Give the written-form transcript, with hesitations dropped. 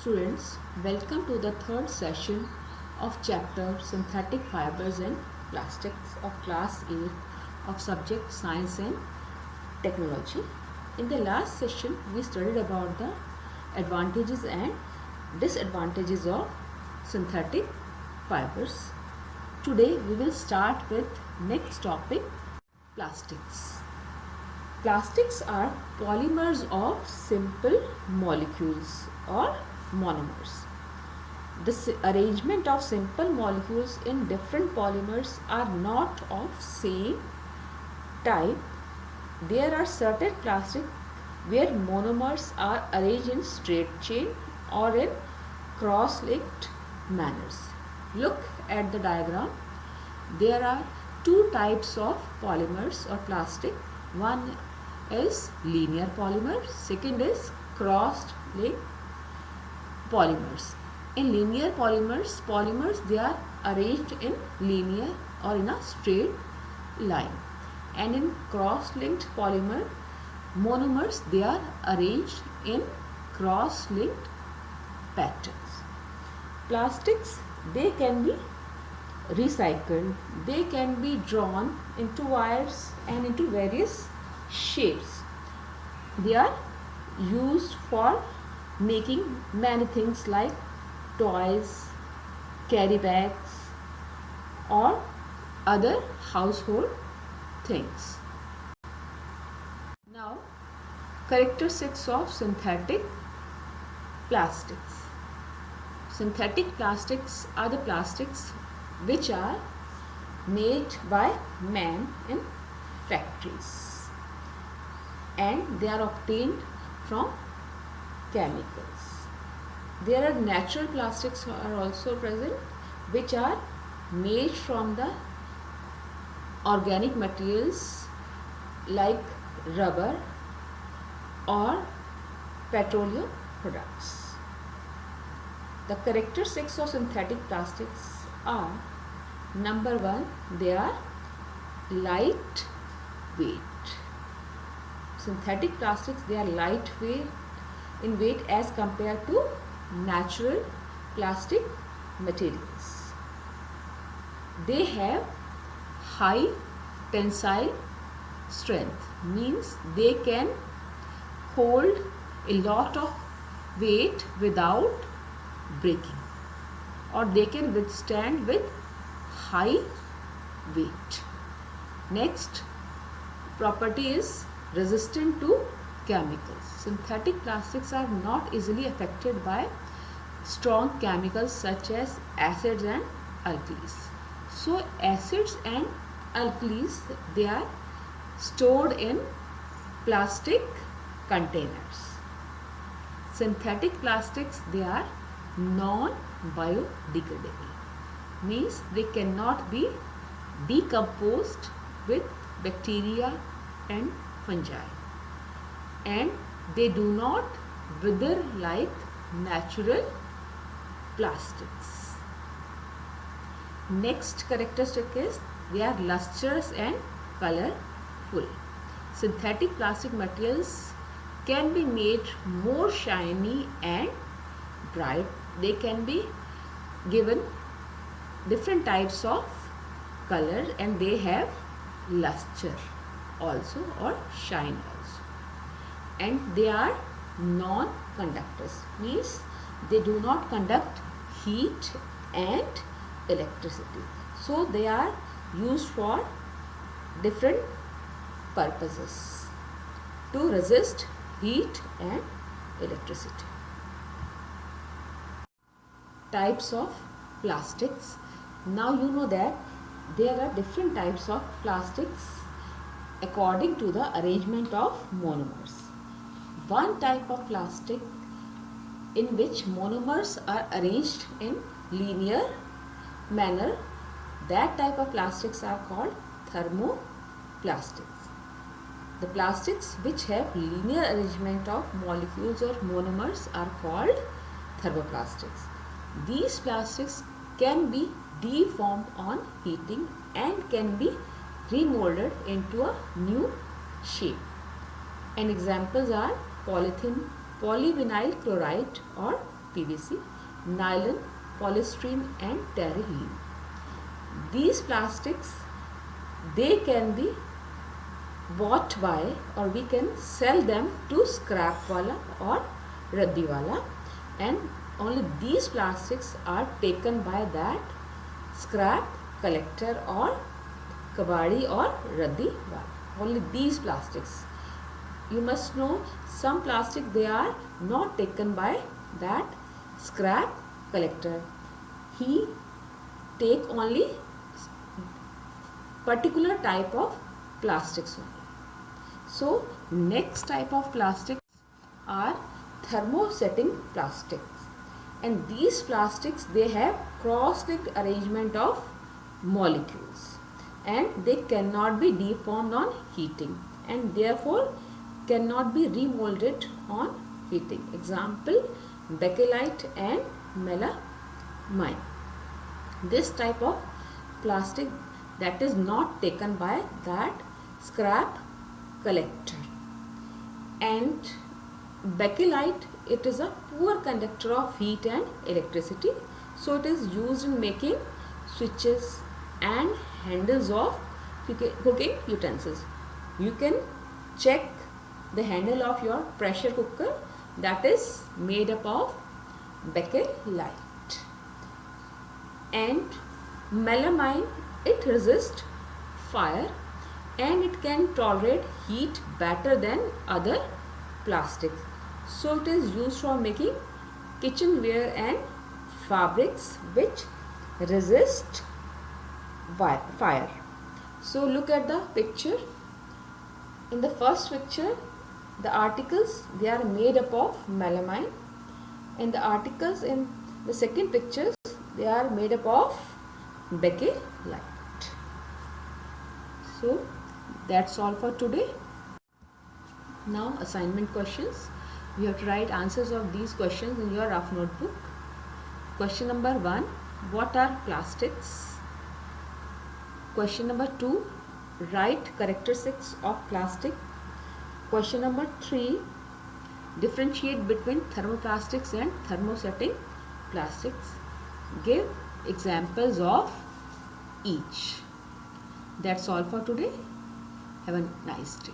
Students, welcome to the third session of chapter Synthetic Fibers and Plastics of Class 8 of subject Science and Technology. In the last session, we studied about the advantages and disadvantages of synthetic fibers. Today, we will start with next topic, plastics. Plastics are polymers of simple molecules or monomers. The arrangement of simple molecules in different polymers are not of same type. There are certain plastics where monomers are arranged in straight chain or in cross-linked manners. Look at the diagram. There are two types of polymers or plastic. One is linear polymer, second is cross-linked polymers. In linear polymers they are arranged in linear or in a straight line, and in cross-linked monomers they are arranged in cross-linked patterns. Plastics, they can be recycled, they can be drawn into wires and into various shapes. They are used for making many things like toys, carry bags or other household things. Now, characteristics of synthetic plastics. Synthetic plastics are the plastics which are made by man in factories, and they are obtained from chemicals. There are natural plastics are also present, which are made from the organic materials like rubber or petroleum products. The characteristics of synthetic plastics are: number one, they are light weight. Synthetic plastics, they are lightweight in weight as compared to natural plastic materials. They have high tensile strength, means they can hold a lot of weight without breaking, or they can withstand with high weight. Next property is resistant to chemicals. Synthetic plastics are not easily affected by strong chemicals such as acids and alkalis. So acids and alkalis, they are stored in plastic containers. Synthetic plastics, they are non-biodegradable, means they cannot be decomposed with bacteria and fungi, and they do not wither like natural plastics. Next characteristic is they are lustrous and colorful. Synthetic plastic materials can be made more shiny and bright. They can be given different types of color, and they have luster also or shine also, and they are non-conductors, means they do not conduct heat and electricity. So they are used for different purposes to resist heat and electricity. Types of plastics. Now you know that there are different types of plastics according to the arrangement of monomers. One type of plastic in which monomers are arranged in linear manner, that type of plastics are called thermoplastics. The plastics which have linear arrangement of molecules or monomers are called thermoplastics. These plastics can be deformed on heating and can be remolded into a new shape. And examples are polythene, polyvinyl chloride or PVC, nylon, polystyrene and terephthalene. These plastics, they can be bought by, or we can sell them to scrap wala or raddi wala, and only these plastics are taken by that scrap collector or kabadi or raddi wala. Only these plastics. You must know, some plastic they are not taken by that scrap collector. He take only particular type of plastics only. So next type of plastics are thermosetting plastics, and these plastics, they have cross-linked arrangement of molecules and they cannot be deformed on heating and therefore cannot be remolded on heating. Example, bakelite and melamine. This type of plastic, that is not taken by that scrap collector. And bakelite, it is a poor conductor of heat and electricity, so it is used in making switches and handles of cooking utensils. You can check the handle of your pressure cooker, that is made up of bakelite. And melamine, it resists fire and it can tolerate heat better than other plastics. So it is used for making kitchenware and fabrics which resist fire. So look at the picture. In the first picture, the articles, they are made up of melamine, and the articles in the second pictures, they are made up of bakelite. So that's all for today. Now assignment questions. You have to write answers of these questions in your rough notebook. Question number 1, what are plastics? Question number 2, write characteristics of plastic. Question number 3, differentiate between thermoplastics and thermosetting plastics. Give examples of each. That's all for today. Have a nice day.